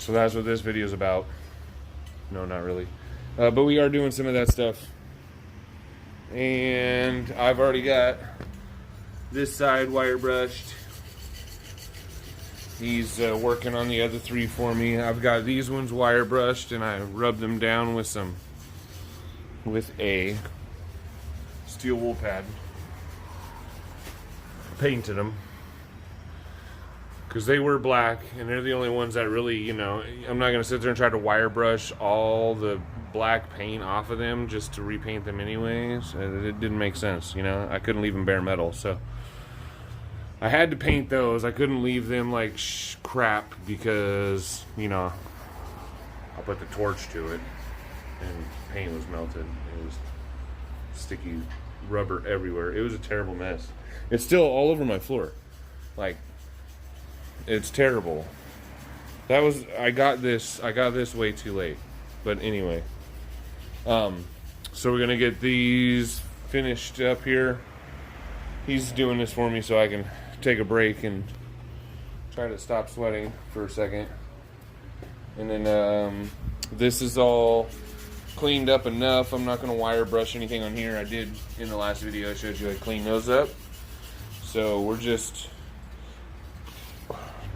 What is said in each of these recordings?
So that's what this video is about. No, not really. But we are doing some of that stuff. And I've already got this side wire brushed. He's working on the other 3 for me. I've got these ones wire brushed, and I rubbed them down with a steel wool pad. Painted them because they were black, and they're the only ones that really, you know, I'm not gonna sit there and try to wire brush all the black paint off of them just to repaint them anyways. It didn't make sense, you know. I couldn't leave them bare metal, so I had to paint those. I couldn't leave them like crap because, you know, I put the torch to it and paint was melted. It was sticky rubber everywhere. It was a terrible mess. It's still all over my floor. Like, it's terrible. That was, I got this way too late. But anyway. So we're gonna get these finished up here. He's doing this for me so I can take a break and try to stop sweating for a second. And then this is all cleaned up enough. I'm not gonna wire brush anything on here. I did in the last video. I showed you I cleaned those up. So we're just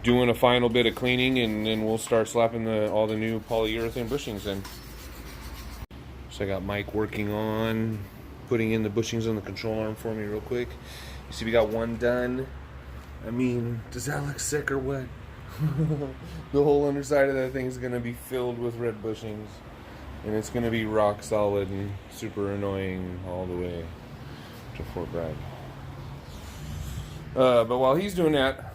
doing a final bit of cleaning, and then we'll start slapping all the new polyurethane bushings in. So I got Mike working on putting in the bushings on the control arm for me real quick. You see we got one done. I mean, does that look sick or what? The whole underside of that thing is going to be filled with red bushings. And it's going to be rock solid and super annoying all the way to Fort Bragg. But while he's doing that,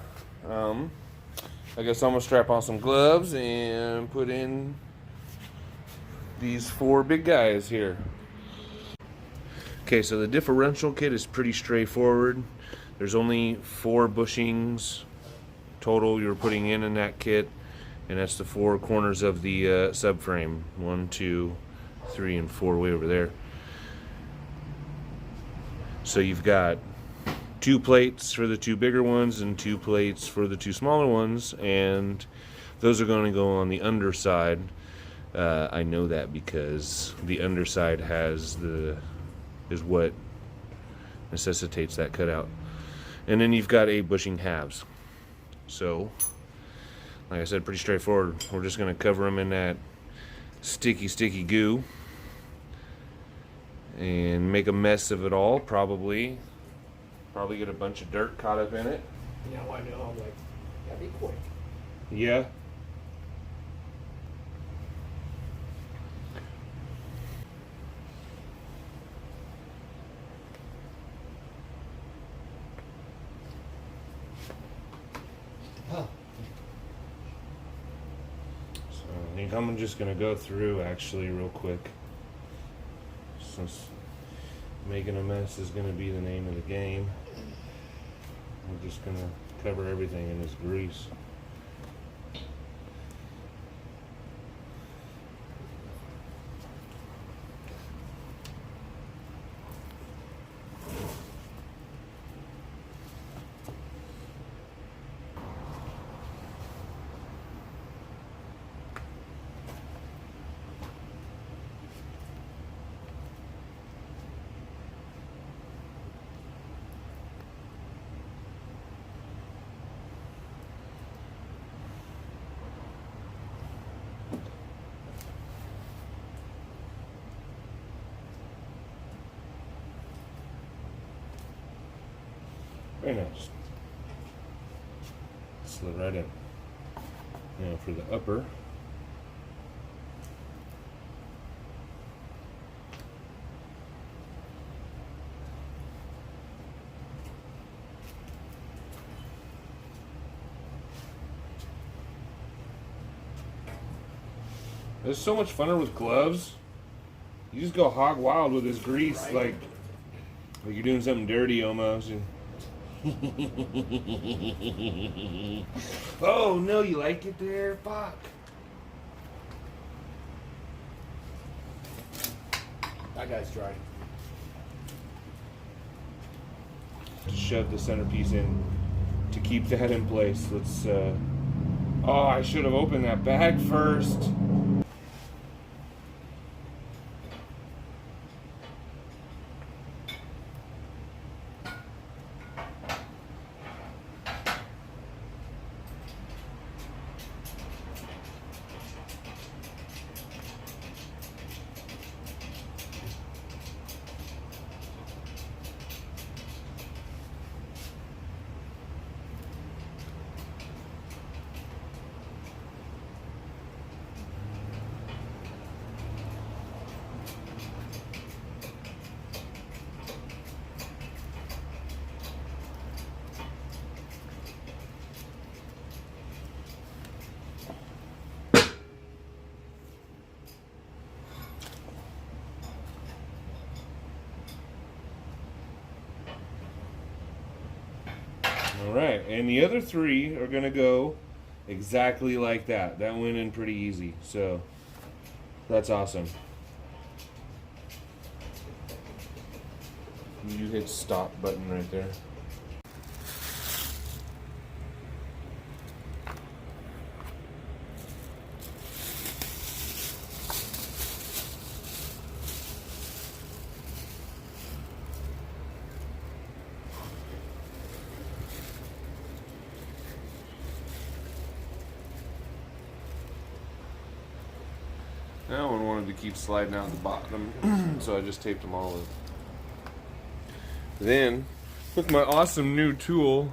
I guess I'm going to strap on some gloves and put in these 4 big guys here. Okay, so the differential kit is pretty straightforward. There's only 4 bushings total you're putting in that kit, and that's the 4 corners of the subframe. 1, 2, 3, and 4 way over there. So you've got 2 plates for the 2 bigger ones and 2 plates for the 2 smaller ones, and those are going to go on the underside. I know that because the underside is what necessitates that cutout. And then you've got 8 bushing halves. So, like I said, pretty straightforward. We're just going to cover them in that sticky goo and make a mess of it all. Probably get a bunch of dirt caught up in it. Now I know. I'm like, gotta be quick. Yeah. So I think I'm just gonna go through actually real quick, since making a mess is gonna be the name of the game. I'm just gonna cover everything in this grease. Very nice. Slid right in. Now for the upper. It's so much funner with gloves. You just go hog wild with this grease, right? like you're doing something dirty almost. Oh no, you like it there? Fuck. That guy's dry. To shove the centerpiece in to keep that in place. Let's Oh, I should have opened that bag first. All right, and the other three are gonna go exactly like that. That went in pretty easy, so that's awesome. You hit stop button right there. That one wanted to keep sliding out the bottom, so I just taped them all up. Then, with my awesome new tool,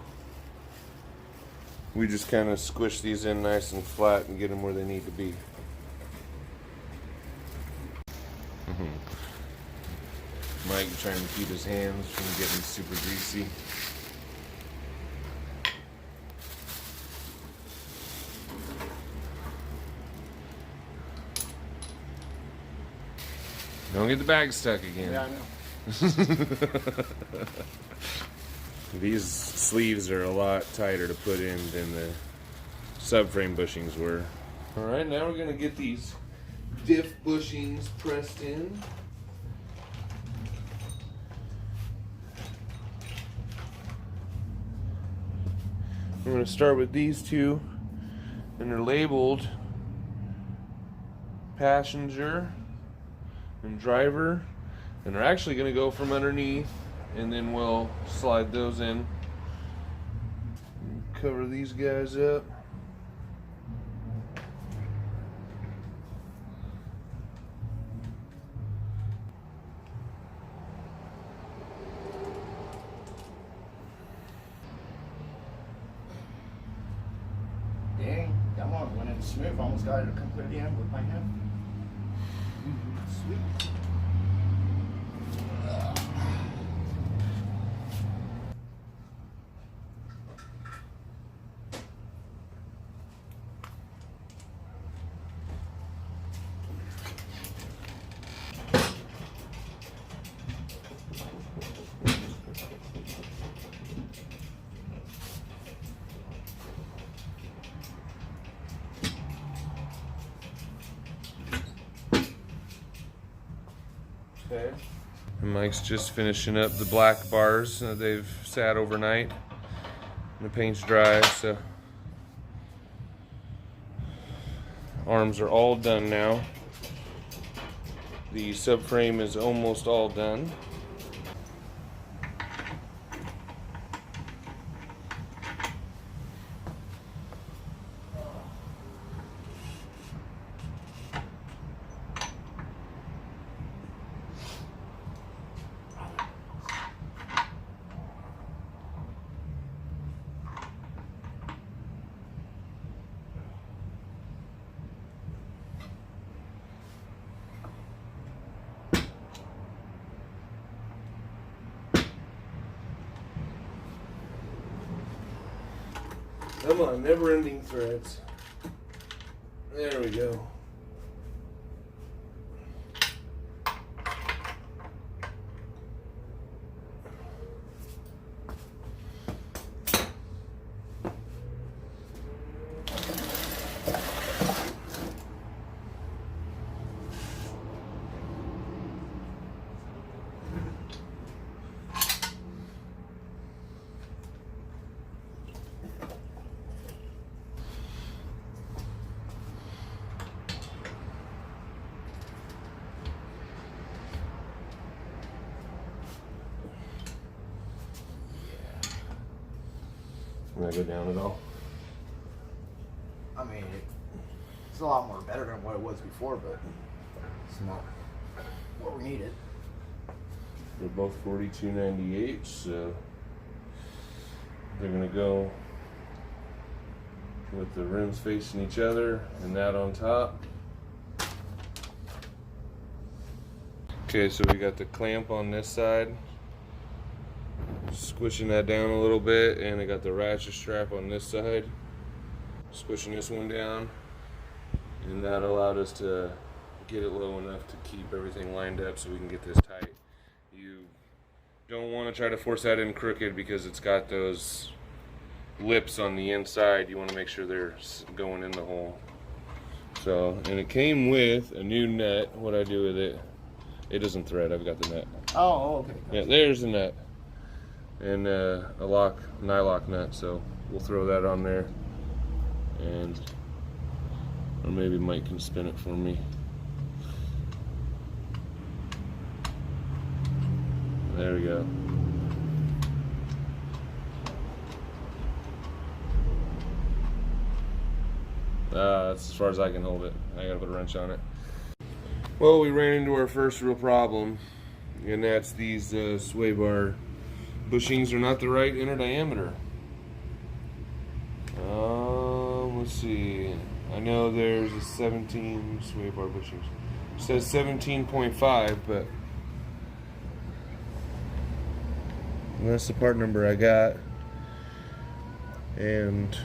we just kind of squish these in nice and flat and get them where they need to be. Mike trying to keep his hands from getting super greasy. Don't get the bag stuck again. Yeah, I know. These sleeves are a lot tighter to put in than the subframe bushings were. Alright, now we're going to get these Diff bushings pressed in. We're going to start with these two, and they're labeled passenger and driver, and they're actually going to go from underneath, and then we'll slide those in. Cover these guys up. Dang, that one went in smooth. Almost got it completely in with my hand. Sweet. Okay. And Mike's just finishing up the black bars. They've sat overnight. The paint's dry, so arms are all done now. The subframe is almost all done. Come on, never-ending threads. There we go. I'm gonna go down at all. I mean, it's a lot more better than what it was before, but it's not what we needed. They're both 42.98, so they're gonna go with the rims facing each other and that on top. Okay, so we got the clamp on this side, squishing that down a little bit, and I got the ratchet strap on this side, squishing this one down, and that allowed us to get it low enough to keep everything lined up so we can get this tight. You don't want to try to force that in crooked because it's got those lips on the inside. You want to make sure they're going in the hole. So, and it came with a new nut. What I do with it, it doesn't thread. I've got the nut. Oh, okay. Yeah, there's the nut. And a nylock nut, so we'll throw that on there. And, or maybe Mike can spin it for me. There we go. That's as far as I can hold it. I gotta put a wrench on it. Well, we ran into our first real problem, and that's these sway bar bushings are not the right inner diameter. Let's see. I know there's a 17 sway bar bushings. It says 17.5, but that's the part number I got. And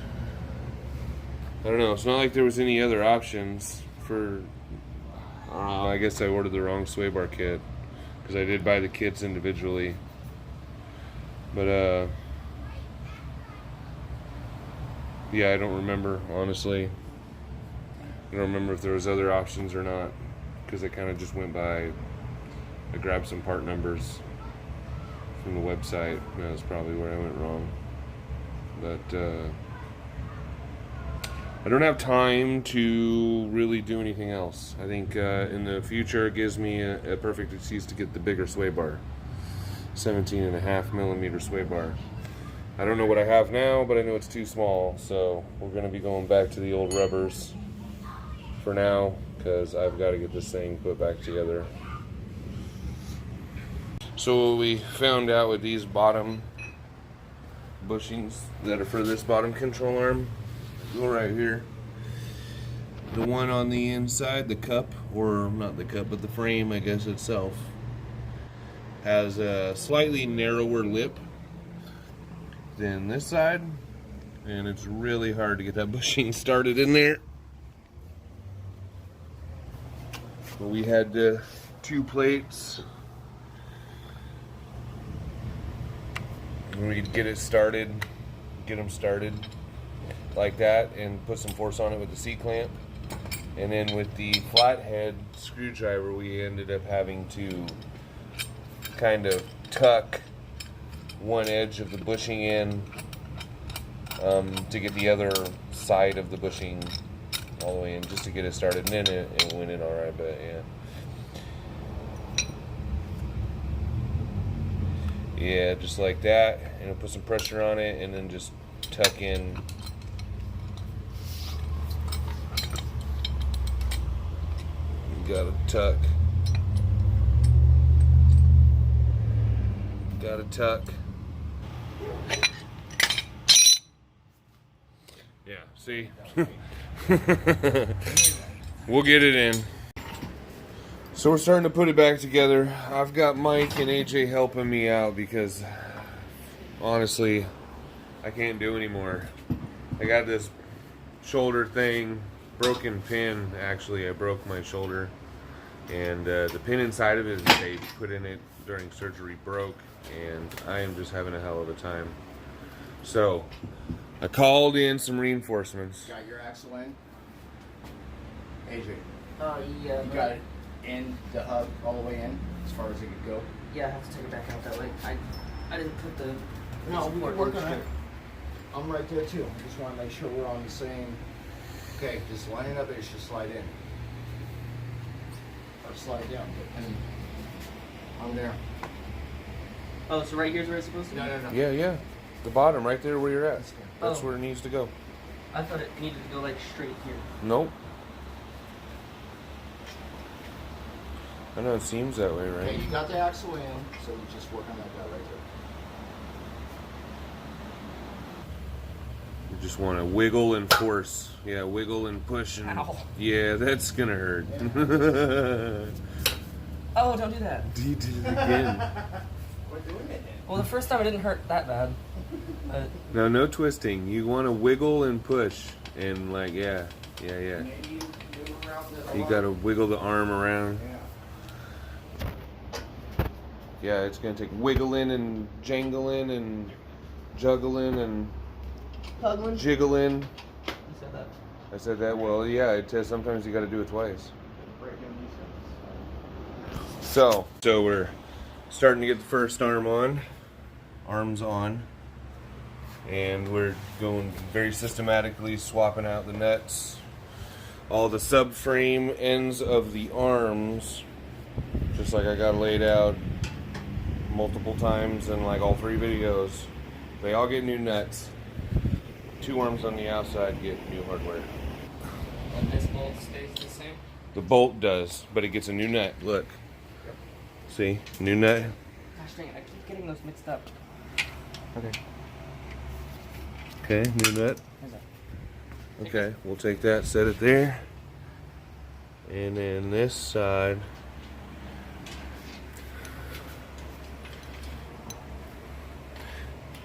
I don't know, it's not like there was any other options for, I guess I ordered the wrong sway bar kit, because I did buy the kits individually. But, yeah, I don't remember, honestly. I don't remember if there was other options or not, because I kind of just went by, I grabbed some part numbers from the website, and that's probably where I went wrong. But, I don't have time to really do anything else. I think in the future it gives me a perfect excuse to get the bigger sway bar. 17.5 millimeter sway bar. I don't know what I have now, but I know it's too small, so we're going to be going back to the old rubbers for now, because I've got to get this thing put back together. So what we found out with these bottom bushings that are for this bottom control arm, go right here. The one on the inside, the cup, or not the cup, but the frame, I guess itself, has a slightly narrower lip than this side, and it's really hard to get that bushing started in there. But we had 2 plates, and we'd get it started, get them started like that, and put some force on it with the C-clamp. And then with the flathead screwdriver, we ended up having to kind of tuck one edge of the bushing in to get the other side of the bushing all the way in, just to get it started. And then it went in alright, but yeah, just like that. And put some pressure on it, and then just tuck in. Gotta tuck. Gotta tuck. Yeah, see? We'll get it in. So we're starting to put it back together. I've got Mike and AJ helping me out because honestly, I can't do anymore. I got this shoulder thing, broken pin. Actually, I broke my shoulder. And the pin inside of it that they put in it during surgery broke, and I am just having a hell of a time. So I called in some reinforcements. Got your axle in? AJ. Yeah. You got it in the hub all the way in, as far as it could go? Yeah, I have to take it back out that way. I didn't put the... No, we can work on it. I'm right there too. I just want to make sure we're on the same... Okay, just line it up, it should slide in. Or slide down, and I'm there. Oh, so right here's where it's supposed to be? No. Yeah. The bottom, right there where you're at. That's good. That's Oh. where it needs to go. I thought it needed to go like straight here. Nope. I know it seems that way, right? Okay, you got the axle in, so you just work on that guy right there. You just want to wiggle and force. Yeah, wiggle and push. And Ow. yeah, that's going to hurt. Oh, don't do that. He did it again. We're doing it then. Well, the first time it didn't hurt that bad. But No, no twisting. You want to wiggle and push. And like, yeah. Maybe you move around the You got to wiggle the arm around. Yeah. Yeah, it's going to take wiggling and jangling and juggling and Puggling? jiggling. You said that. I said that. Well, yeah, it says sometimes you got to do it twice. So we're starting to get the first arm on. Arms on. And we're going very systematically swapping out the nuts. All the subframe ends of the arms, just like I got laid out multiple times in like all 3 videos. They all get new nuts. 2 arms on the outside get new hardware. And this bolt stays the same? The bolt does, but it gets a new nut. Look. See? New nut. Gosh dang it, I keep getting those mixed up. Okay. Okay, new nut. Here's that. Okay, we'll take that, set it there. And then this side